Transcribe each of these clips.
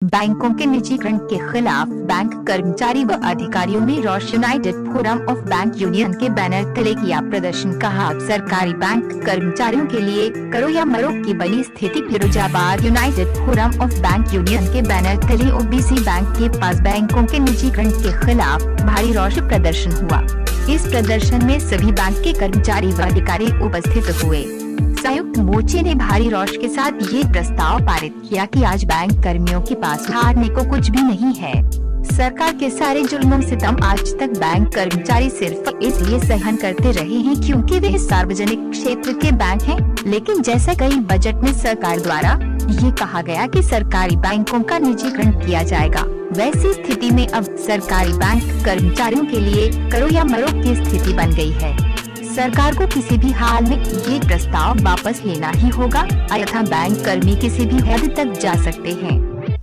बैंकों के निजीकरण के खिलाफ बैंक कर्मचारी व अधिकारियों ने रोष। United forum of bank union के बैनर तले किया प्रदर्शन। कहा अब सरकारी बैंक कर्मचारियों के लिए करो या मरो की बनी स्थिति। Firozabad United forum of bank union के बैनर तले ओबीसी बैंक के पास बैंकों के निजीकरण के खिलाफ भारी रोष प्रदर्शन हुआ। इस प्रदर्शन में सभी बैंक के कर्मचारी व अधिकारी उपस्थित हुए। संयुक्त मोर्चे ने भारी रोष के साथ ये प्रस्ताव पारित किया कि आज बैंक कर्मियों के पास हारने को कुछ भी नहीं है। सरकार के सारे जुल्मों सितम आज तक बैंक कर्मचारी सिर्फ इसलिए सहन करते रहे हैं क्योंकि वे सार्वजनिक क्षेत्र के बैंक हैं। लेकिन जैसा कई बजट में सरकार द्वारा ये कहा गया कि सरकारी बैंकों का निजीकरण किया जाएगा, वैसी स्थिति में अब सरकारी बैंक कर्मचारियों के लिए करो या मरो की स्थिति बन गई है। सरकार को किसी भी हाल में ये प्रस्ताव वापस लेना ही होगा, अन्यथा बैंक कर्मी किसी भी हद तक जा सकते हैं।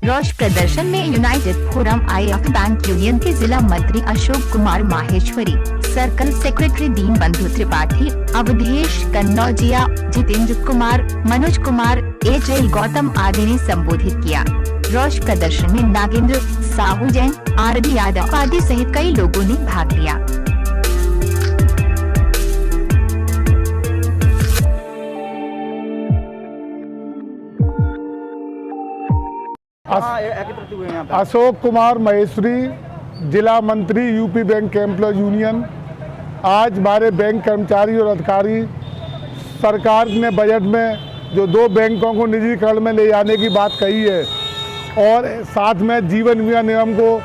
रोष प्रदर्शन में United forum of bank union के जिला मंत्री अशोक कुमार माहेश्वरी, सर्कल सेक्रेटरी दीन बंधु त्रिपाठी, अवधेश कन्नौजिया, जितेंद्र कुमार, मनोज कुमार, एच.एल. गौतम आदि ने संबोधित किया। रोष प्रदर्शन में नागेंद्र, साहू जैन, आर.डी. यादव आदि सहित कई लोगों ने भाग लिया। अशोक कुमार महेश्वरी, जिला मंत्री यूपी बैंक एम्प्लॉय यूनियन। आज हमारे बैंक कर्मचारी और अधिकारी, सरकार ने बजट में जो 2 बैंकों को निजीकरण में ले जाने की बात कही है और साथ में जीवन बीमा निगम को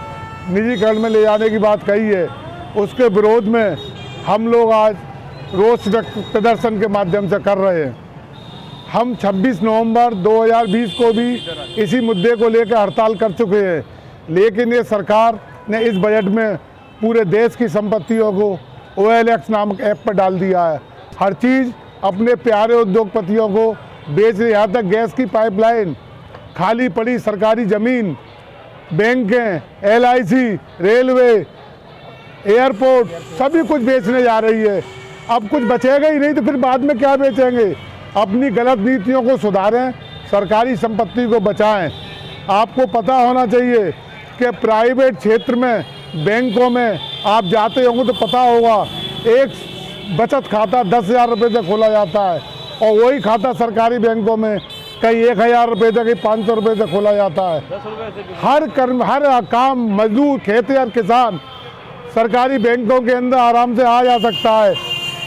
निजीकरण में ले जाने की बात कही है, उसके विरोध में हम लोग आज रोष प्रदर्शन के माध्यम से कर रहे हैं। हम 26 नवंबर 2020 को भी इसी मुद्दे को लेकर हड़ताल कर चुके हैं, लेकिन ये सरकार ने इस बजट में पूरे देश की संपत्तियों को OLX नामक ऐप पर डाल दिया है। हर चीज़ अपने प्यारे उद्योगपतियों को बेच रही। यहाँ तक गैस की पाइपलाइन, खाली पड़ी सरकारी ज़मीन, बैंकें, LIC, रेलवे, एयरपोर्ट, सभी कुछ बेचने जा रही है। अब कुछ बचेगा ही नहीं तो फिर बाद में क्या बेचेंगे। अपनी गलत नीतियों को सुधारें, सरकारी संपत्ति को बचाएं। आपको पता होना चाहिए कि प्राइवेट क्षेत्र में बैंकों में आप जाते होंगे तो पता होगा, एक बचत खाता 10,000 रुपये से खोला जाता है और वही खाता सरकारी बैंकों में कहीं 1,000 रुपये से, कहीं 500 रुपये से खोला जाता है। हर काम मजदूर, खेतिहर, किसान सरकारी बैंकों के अंदर आराम से आ जा सकता है।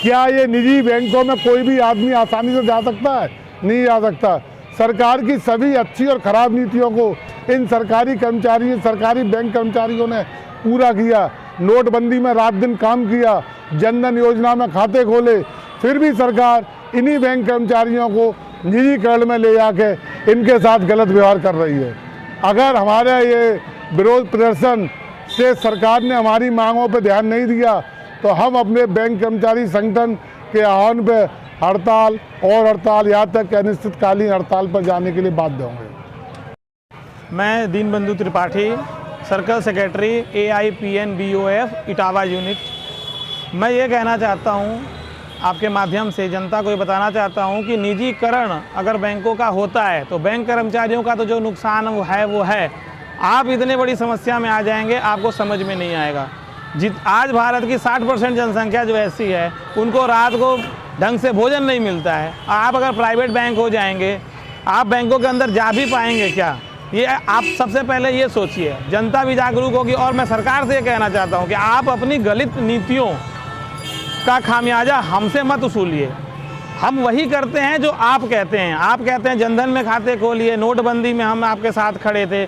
क्या ये निजी बैंकों में कोई भी आदमी आसानी से जा सकता है? नहीं जा सकता। सरकार की सभी अच्छी और ख़राब नीतियों को इन सरकारी बैंक कर्मचारियों ने पूरा किया। नोटबंदी में रात दिन काम किया, जनधन योजना में खाते खोले, फिर भी सरकार इन्हीं बैंक कर्मचारियों को निजीकरण में ले जाके इनके साथ गलत व्यवहार कर रही है। अगर हमारे ये विरोध प्रदर्शन से सरकार ने हमारी मांगों पर ध्यान नहीं दिया तो हम अपने बैंक कर्मचारी संगठन के आह्वान पर हड़ताल यहाँ तक कि अनिश्चितकालीन हड़ताल पर जाने के लिए बाध्य होंगे। मैं दीन बंधु Tripathi, circle secretary AIPNBOF Etawah unit. मैं ये कहना चाहता हूँ, आपके माध्यम से जनता को ये बताना चाहता हूँ कि निजीकरण अगर बैंकों का होता है तो बैंक कर्मचारियों का तो जो नुकसान वो है। आप इतने बड़ी समस्या में आ जाएंगे, आपको समझ में नहीं आएगा। आज भारत की 60% जनसंख्या जो ऐसी है, उनको रात को ढंग से भोजन नहीं मिलता है। आप अगर प्राइवेट बैंक हो जाएंगे, आप बैंकों के अंदर जा भी पाएंगे क्या? ये आप सबसे पहले ये सोचिए। जनता भी जागरूक होगी। और मैं सरकार से ये कहना चाहता हूँ कि आप अपनी गलत नीतियों का खामियाजा हमसे मत वसूलिए। हम वही करते हैं जो आप कहते हैं। आप कहते हैं जनधन में खाते खोलिए, नोटबंदी में हम आपके साथ खड़े थे,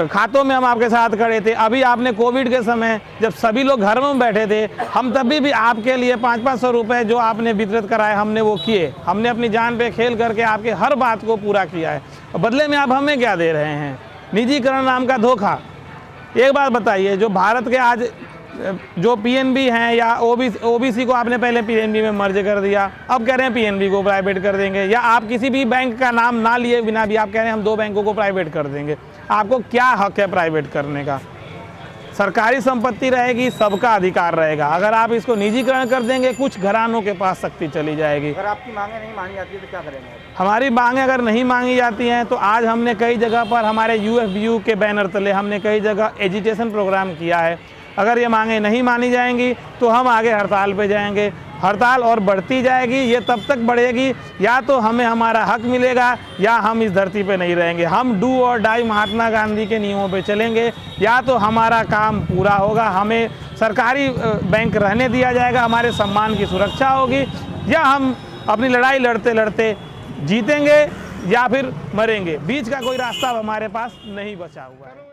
खातों में हम आपके साथ खड़े थे। अभी आपने कोविड के समय जब सभी लोग घर में बैठे थे, हम तभी भी आपके लिए 500-500 रुपये जो आपने वितरित कराए, हमने वो किए। हमने अपनी जान पे खेल करके आपके हर बात को पूरा किया है। बदले में आप हमें क्या दे रहे हैं? निजीकरण नाम का धोखा। एक बात बताइए, जो भारत के आज जो PNB हैं या OBC को आपने पहले PNB में मर्ज कर दिया, अब कह रहे हैं PNB को प्राइवेट कर देंगे। या आप किसी भी बैंक का नाम ना लिए बिना भी आप कह रहे हैं हम 2 बैंकों को प्राइवेट कर देंगे। आपको क्या हक है प्राइवेट करने का? सरकारी संपत्ति रहेगी, सबका अधिकार रहेगा। अगर आप इसको निजीकरण कर देंगे, कुछ घरानों के पास शक्ति चली जाएगी। अगर आपकी मांगे नहीं मानी जाती है तो क्या करेंगे आप? हमारी मांगे अगर नहीं मांगी जाती हैं तो आज हमने कई जगह पर हमारे यूएफबीयू के बैनर तले हमने कई जगह एजिटेशन प्रोग्राम किया है। अगर ये मांगे नहीं मानी जाएंगी तो हम आगे हड़ताल पे जाएंगे। हड़ताल और बढ़ती जाएगी, ये तब तक बढ़ेगी या तो हमें हमारा हक मिलेगा या हम इस धरती पे नहीं रहेंगे। हम डू और डाई महात्मा गांधी के नियमों पे चलेंगे, या तो हमारा काम पूरा होगा, हमें सरकारी बैंक रहने दिया जाएगा, हमारे सम्मान की सुरक्षा होगी, या हम अपनी लड़ाई लड़ते लड़ते जीतेंगे या फिर मरेंगे। बीच का कोई रास्ता हमारे पास नहीं बचा हुआ है।